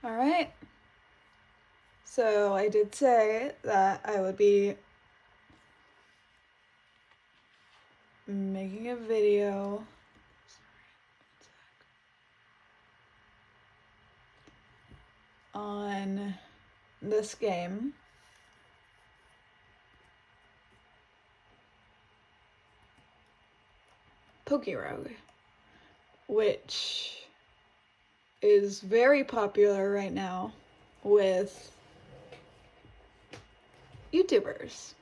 Alright, so I did say that I would be making a video on this game. Pokerogue, which is very popular right now with YouTubers.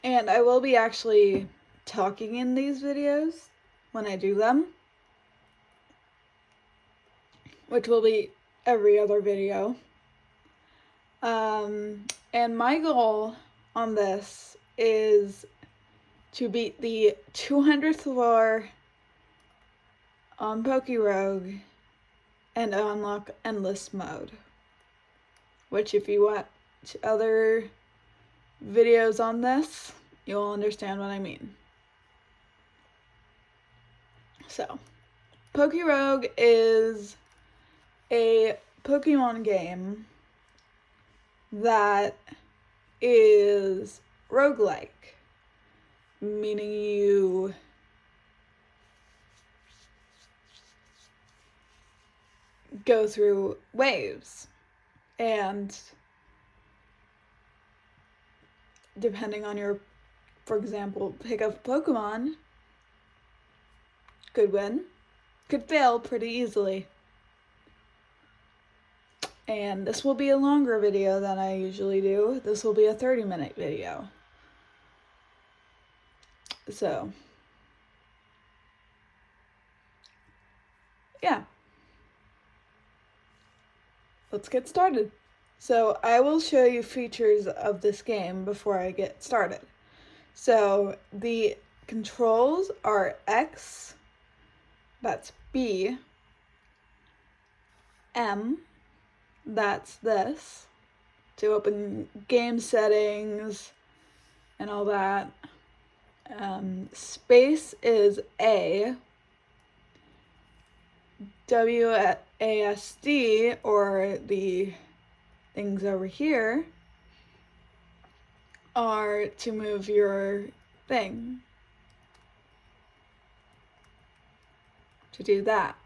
And I will be actually talking in these videos when I do them, which will be every other video. And my goal on this is to beat the 200th floor on Pokerogue and unlock endless mode. Which, if you watch other videos on this, you'll understand what I mean. So, Pokerogue is a Pokemon game that is roguelike, meaning you go through waves, and depending on your, for example, pick of Pokemon, could win, could fail pretty easily. And this will be a longer video than I usually do. This will be a 30-minute video. So, yeah. Let's get started. So, I will show you features of this game before I get started. So, the controls are X, that's B, M, that's this, to open game settings and all that. Space is A, WASD, or the things over here, are to move your thing, to do that.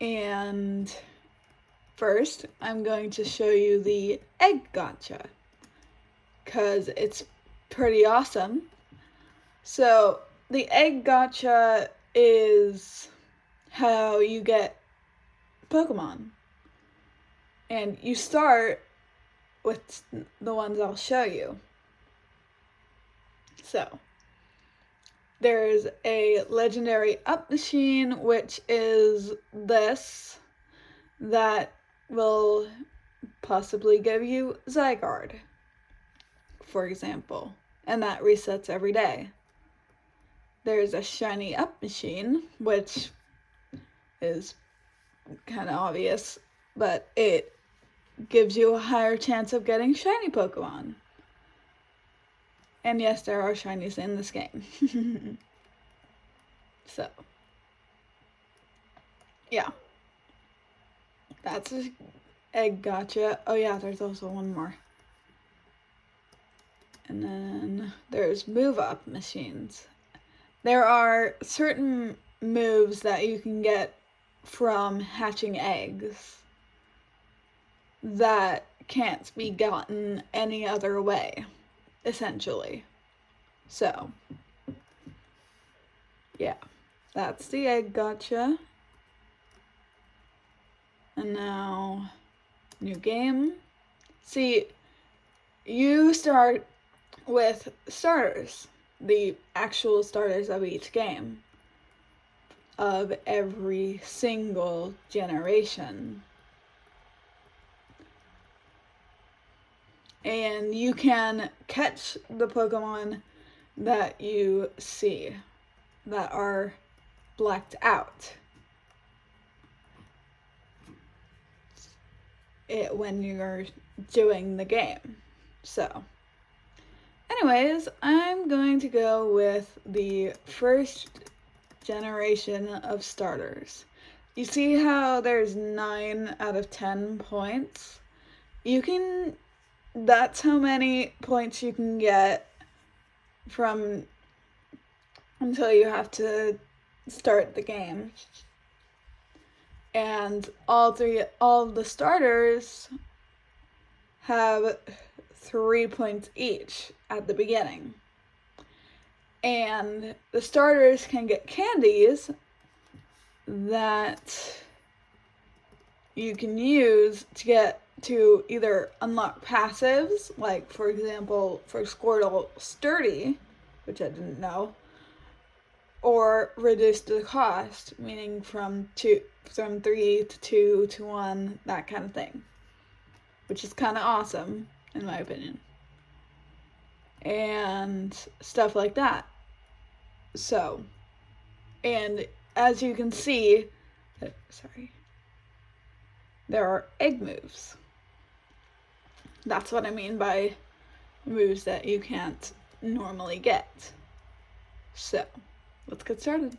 And first, I'm going to show you the egg gacha, because it's pretty awesome. So, the egg gacha is how you get Pokemon. And you start with the ones I'll show you. So, there's a legendary up machine, which is this, that will possibly give you Zygarde, for example, and that resets every day. There's a shiny up machine, which is kind of obvious, but it gives you a higher chance of getting shiny Pokemon. And yes, there are shinies in this game. So, yeah. That's an egg gacha. Oh yeah, there's also one more. And then there's move up machines. There are certain moves that you can get from hatching eggs that can't be gotten any other way, essentially. So, yeah, that's the egg gacha. And now, new game. See, you start with starters, the actual starters of each game, of every single generation. And you can catch the Pokemon that you see that are blacked out when you're doing the game. So, anyways, I'm going to go with the first generation of starters. you see how there's 9 out of 10 points? That's how many points you can get from until you have to start the game. And all of the starters have 3 points each at the beginning. And the starters can get candies that you can use to either unlock passives, like for example for Squirtle Sturdy, which I didn't know, or reduce the cost, meaning from 3 to 2 to 1, that kind of thing, which is kind of awesome in my opinion, and stuff like that. So, and as you can see, there are egg moves. That's what I mean by moves that you can't normally get. So, let's get started.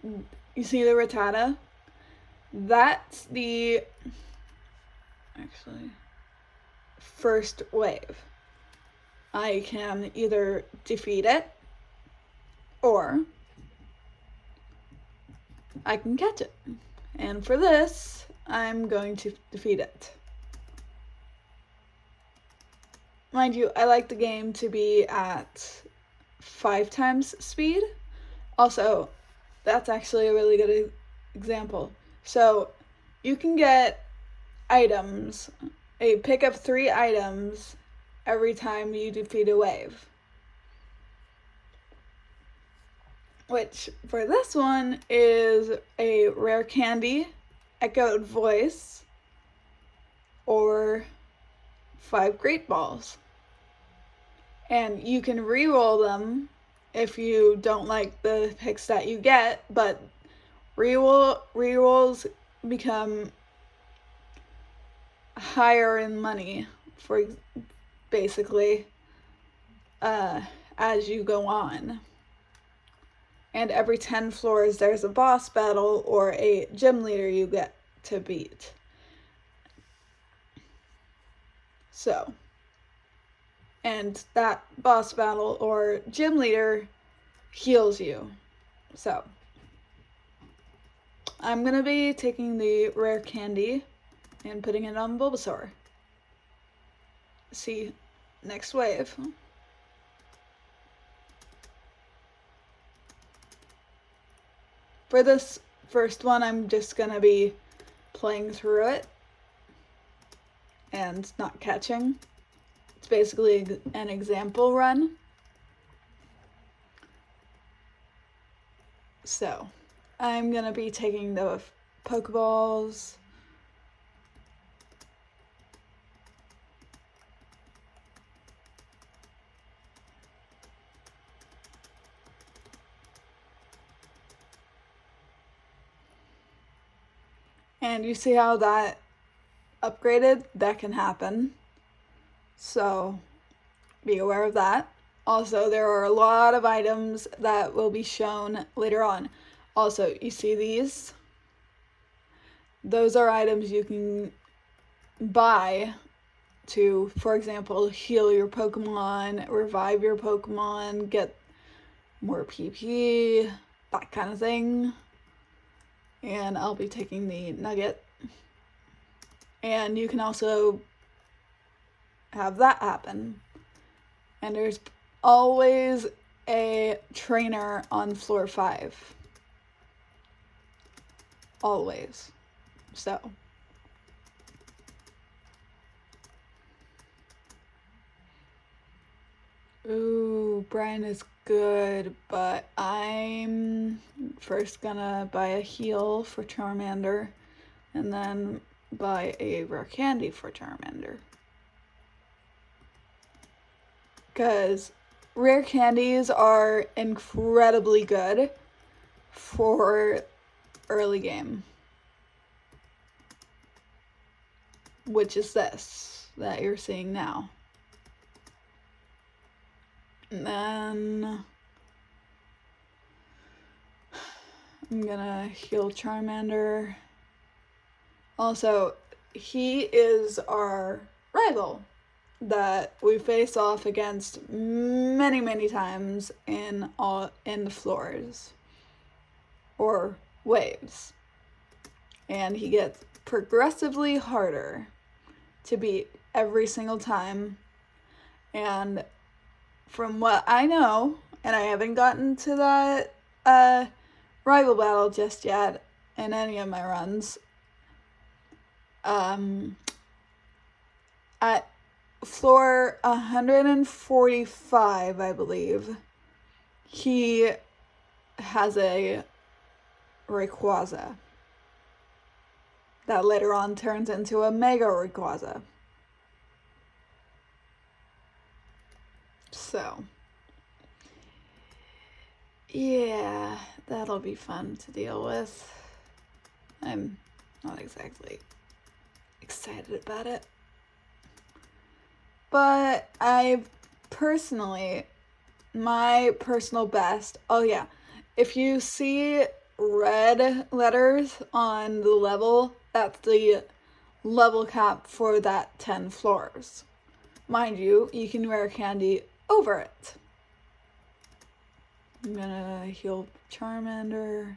You see the Rattata? That's the first wave. I can either defeat it or I can catch it. And for this, I'm going to defeat it. Mind you, I like the game to be at 5 times speed. Also, that's actually a really good example. So, you can get items, pick up 3 items every time you defeat a wave. Which, for this one, is a rare candy, echoed voice, or 5 great balls. And you can re-roll them if you don't like the picks that you get, but re-rolls become higher in money for basically as you go on. And every 10 floors there's a boss battle or a gym leader you get to beat. So, and that boss battle or gym leader heals you. So, I'm gonna be taking the rare candy and putting it on Bulbasaur. See, next wave. For this first one, I'm just gonna be playing through it and not catching. It's basically an example run. So, I'm gonna be taking the Pokeballs. And you see how that upgraded? That can happen. So, be aware of that. Also, there are a lot of items that will be shown later on. Also, you see these? Those are items you can buy to, for example, heal your Pokemon, revive your Pokemon, get more PP, that kind of thing. And I'll be taking the nugget. And you can also have that happen. And there's always a trainer on floor 5. Always. So. Ooh, Brian is good, but I'm first gonna buy a heal for Charmander and then buy a rare candy for Charmander. Because rare candies are incredibly good for early game. Which is this that you're seeing now. And then I'm gonna heal Charmander. Also, he is our rival that we face off against many times in the floors or waves. And he gets progressively harder to beat every single time. And from what I know, and I haven't gotten to that rival battle just yet in any of my runs, at floor 145, I believe, he has a Rayquaza that later on turns into a Mega Rayquaza. So, yeah, that'll be fun to deal with. I'm not exactly excited about it. But my personal best, oh yeah, if you see red letters on the level, that's the level cap for that 10 floors. Mind you, you can wear candy over it. I'm gonna heal Charmander.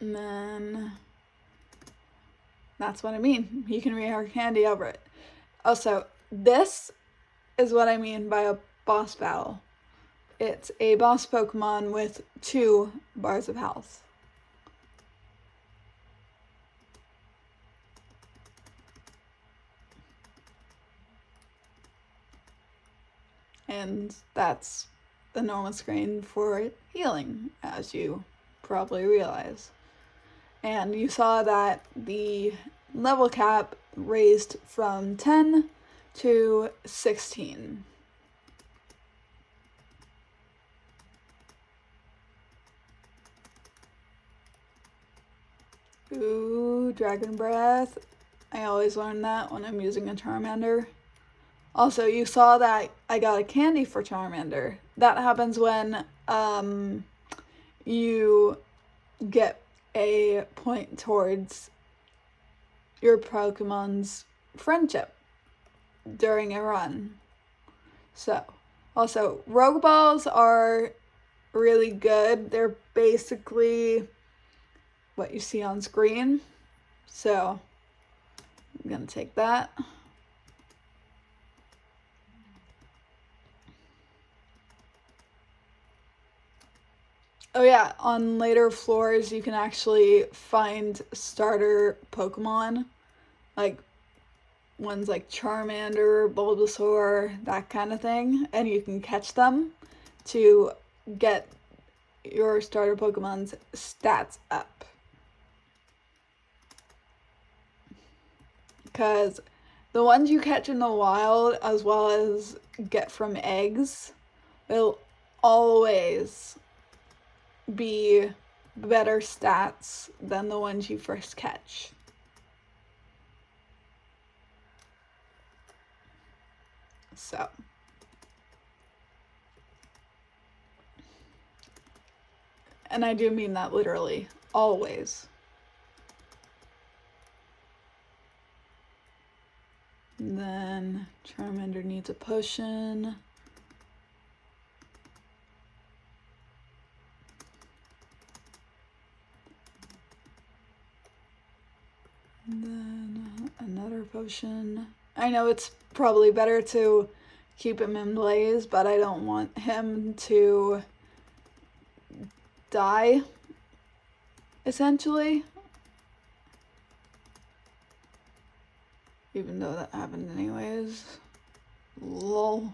And then that's what I mean. You can wear candy over it. Also, this is what I mean by a boss battle. It's a boss Pokemon with 2 bars of health. And that's the normal screen for healing, as you probably realize. And you saw that the level cap raised from 10 to 16. Ooh, Dragon Breath. I always learn that when I'm using a Charmander. Also, you saw that I got a candy for Charmander. That happens when you get a point towards your Pokemon's friendship during a run. So, also, Rogue Balls are really good. They're basically what you see on screen. So, I'm gonna take that. Oh yeah, on later floors you can actually find starter Pokemon, like ones like Charmander, Bulbasaur, that kind of thing, and you can catch them to get your starter Pokemon's stats up. Because the ones you catch in the wild, as well as get from eggs, will always be better stats than the ones you first catch. So, and I do mean that literally, always. And then Charmander needs a potion. And then another potion. I know it's probably better to keep him in Blaze, but I don't want him to die, essentially. Even though that happened anyways. Lol.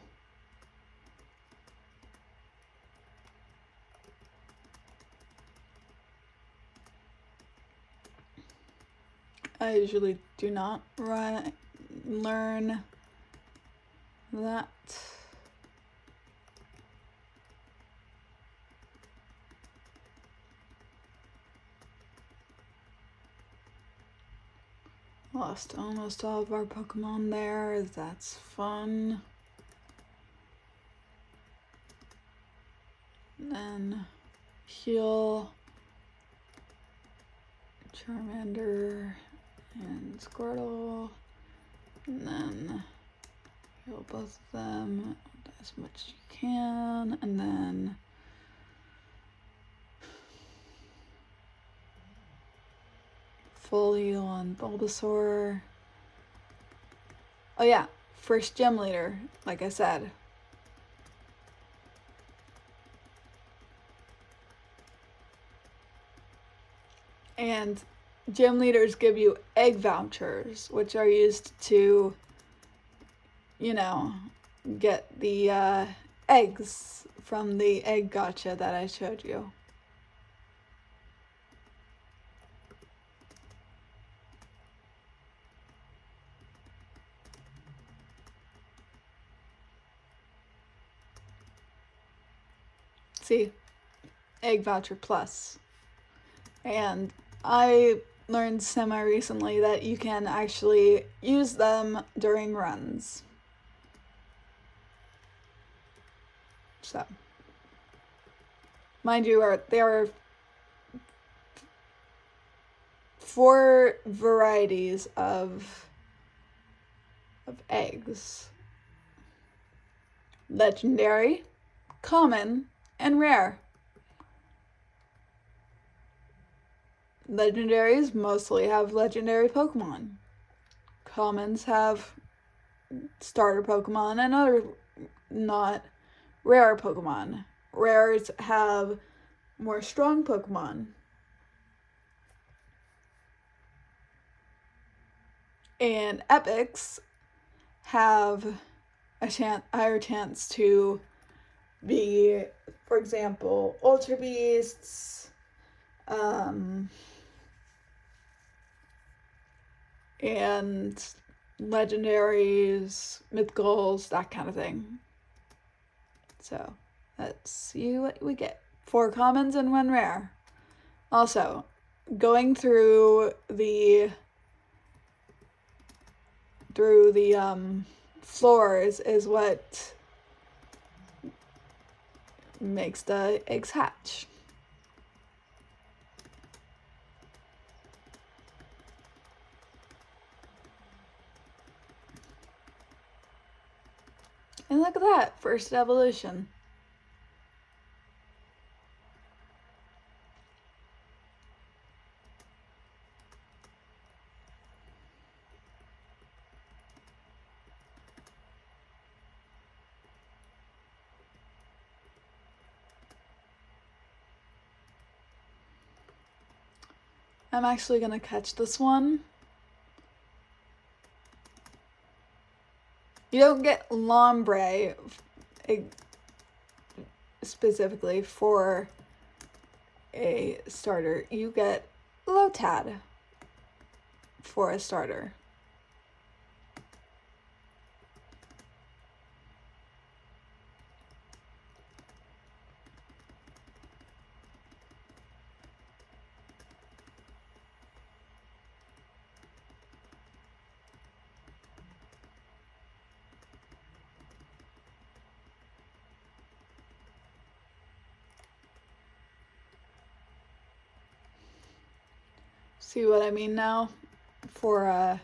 I usually do not learn that. Lost almost all of our Pokemon there. That's fun. And then heal Charmander and Squirtle. And then heal both of them as much as you can. And then full heal on Bulbasaur. Oh yeah, first gym leader, like I said. And gym leaders give you egg vouchers, which are used to, you know, get the eggs from the egg gacha that I showed you. See, egg voucher plus. And I learned semi-recently that you can actually use them during runs. So, mind you, there are 4 varieties of eggs. Legendary, common, and rare. Legendaries mostly have legendary Pokemon. Commons have starter Pokemon and other not rare Pokemon. Rares have more strong Pokemon. And epics have a higher chance to be, for example, Ultra Beasts, and legendaries, mythicals, that kind of thing. So let's see what we get. 4 commons and 1 rare. Also, going through the floors is what makes the eggs hatch. And look at that, first evolution. I'm actually gonna catch this one. You don't get Lombre specifically for a starter. You get Lotad for a starter. See what I mean now? For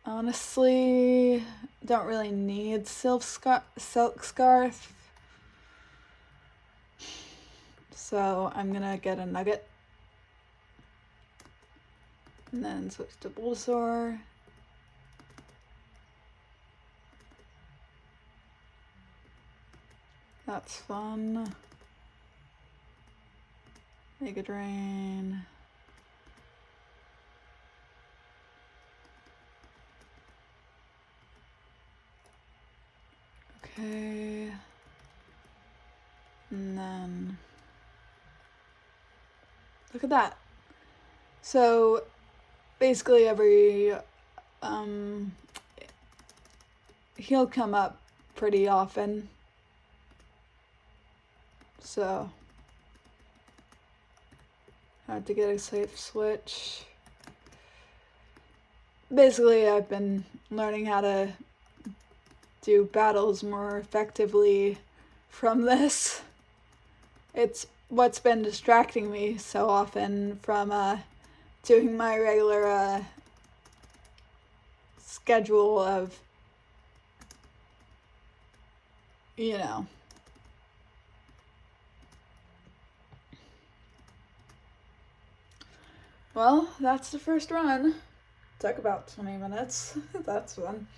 honestly, don't really need Silk Scarf. So I'm gonna get a Nugget. And then switch to Bulbasaur. That's fun. Mega Drain. Okay. And then look at that. So basically every he'll come up pretty often. So I have to get a safe switch. Basically, I've been learning how to do battles more effectively from this. It's what's been distracting me so often from doing my regular schedule of, you know. Well, that's the first run. Took about 20 minutes. That's fun.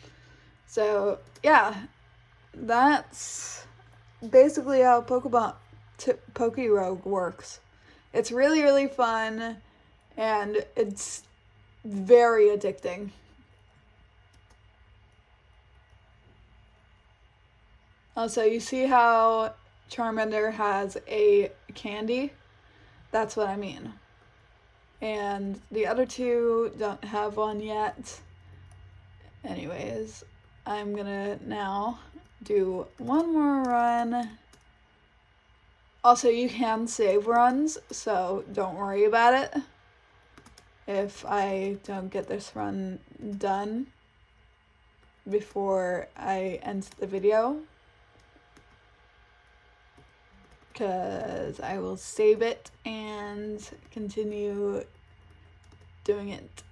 So, yeah, that's basically how Pokerogue works. It's really, really fun, and it's very addicting. Also, you see how Charmander has a candy? That's what I mean. And the other two don't have one yet. Anyways, I'm gonna now do one more run. Also, you can save runs, so don't worry about it if I don't get this run done before I end the video, because I will save it and continue doing it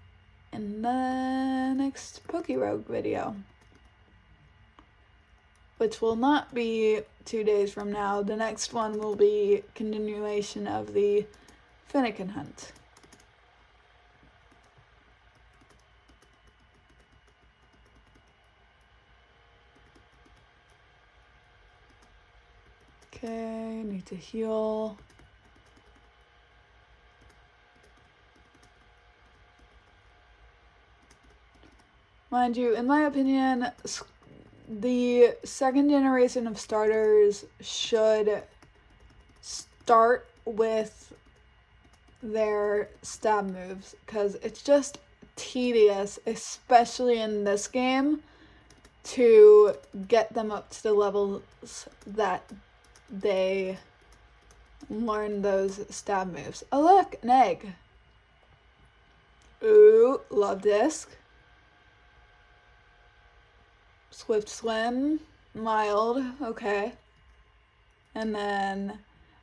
in the next Pokerogue video, which will not be 2 days from now. The next one will be continuation of the Finnegan hunt. Okay, need to heal. Mind you, in my opinion, the second generation of starters should start with their stab moves, because it's just tedious, especially in this game, to get them up to the levels that they learn those stab moves. Oh look, an egg. Ooh, love disc. Swift swim, mild, okay. And then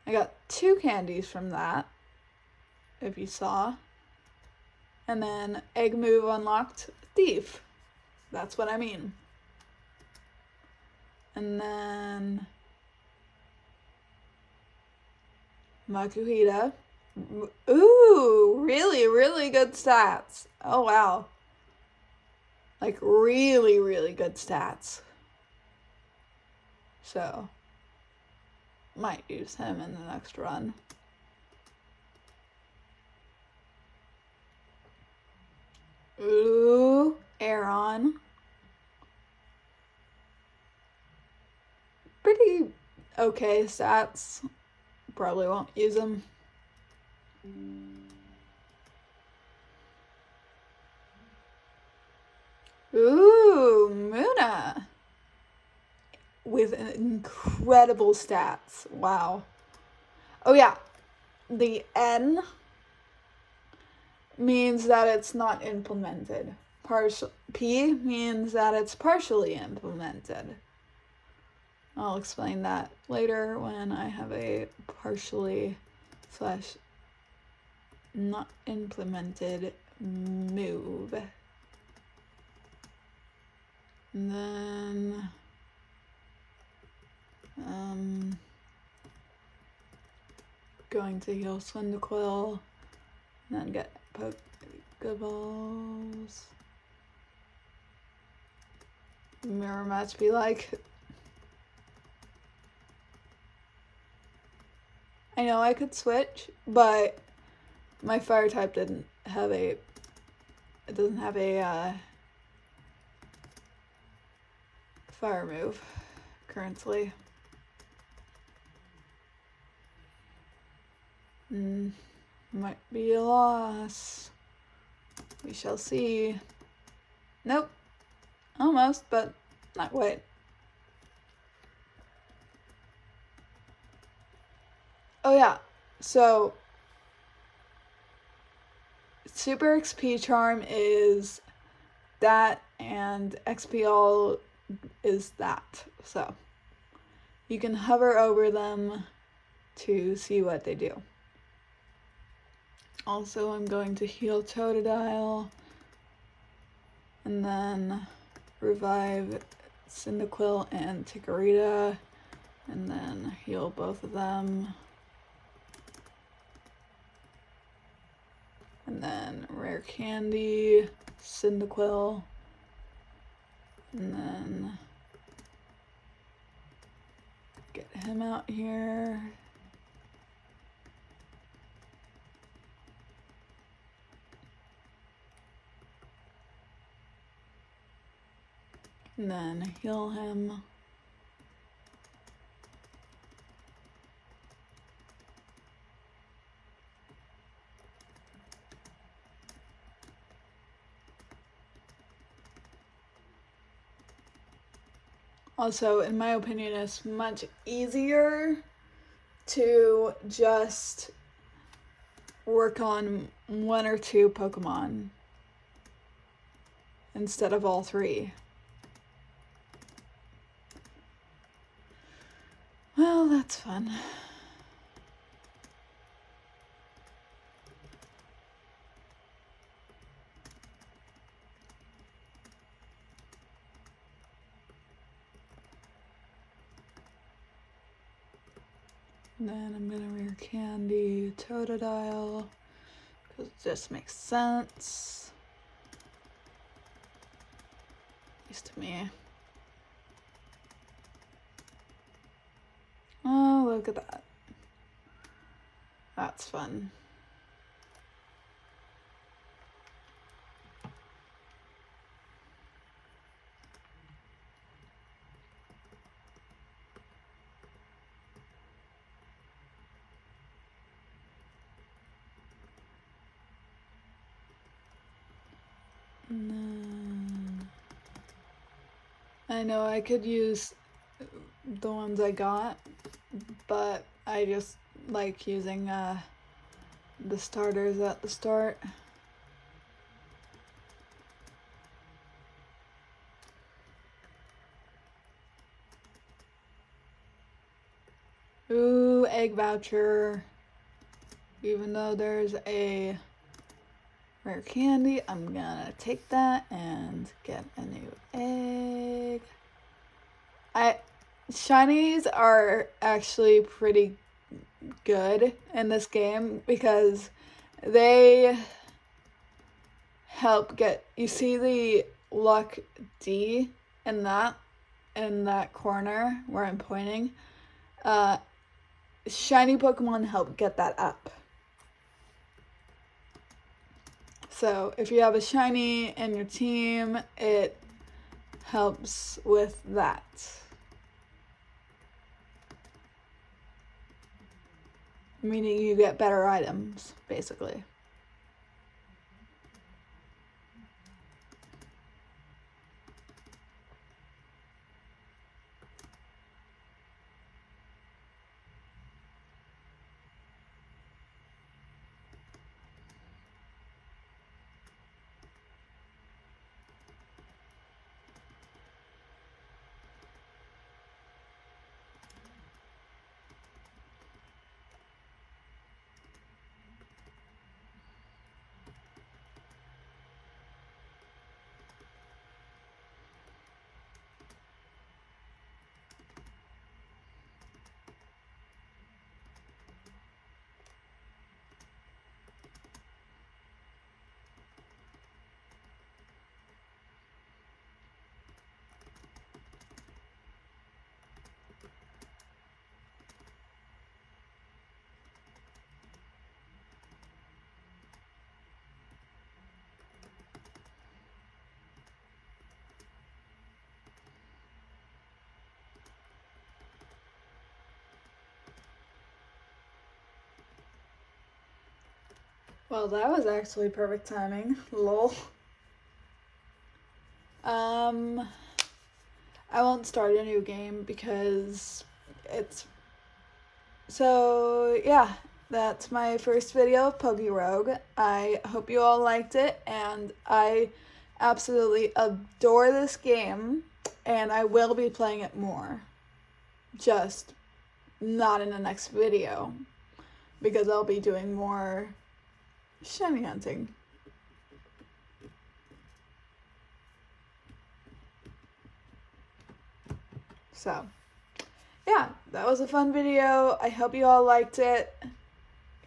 I got 2 candies from that, if you saw. And then egg move unlocked, thief. That's what I mean. And then Makuhita. Ooh, really, really good stats. Oh, wow. Like, really, really good stats. So, might use him in the next run. Ooh, Aeron. Pretty okay stats. Probably won't use them. Ooh, Muna. With incredible stats. Wow. Oh yeah, the N means that it's not implemented. P means that it's partially implemented. I'll explain that later when I have a partially / not implemented move. And then going to heal Cyndaquil, and then get Pokeballs. Mirror match be like. I know I could switch, but my fire type doesn't have a fire move currently. Might be a loss. We shall see. Nope. Almost, but not quite. Oh yeah, so Super XP Charm is that and XP all is that. So you can hover over them to see what they do. Also, I'm going to heal Totodile and then revive Cyndaquil and Chikorita, and then heal both of them. And then Rare Candy, Cyndaquil, and then get him out here. And then heal him. Also, in my opinion, it's much easier to just work on one or two Pokemon instead of all three. Well, that's fun. And then I'm gonna Rare Candy Totodile, because it just makes sense. At least to me. Oh, look at that. That's fun. And then I know I could use the ones I got, but I just like using the starters at the start. Ooh, egg voucher. Even though there's a Rare Candy, I'm gonna take that and get a new egg. Shinies are actually pretty good in this game because they help get, you see the luck D in that corner where I'm pointing. Shiny Pokemon help get that up. So if you have a shiny in your team, it helps with that. Meaning you get better items, basically. Well, that was actually perfect timing. Lol. I won't start a new game because it's... So, yeah, that's my first video of Pokerogue. I hope you all liked it, and I absolutely adore this game. and I will be playing it more. Just not in the next video, because I'll be doing more shiny hunting. So, yeah, that was a fun video. I hope you all liked it,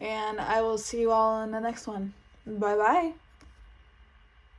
and I will see you all in the next one. Bye-bye.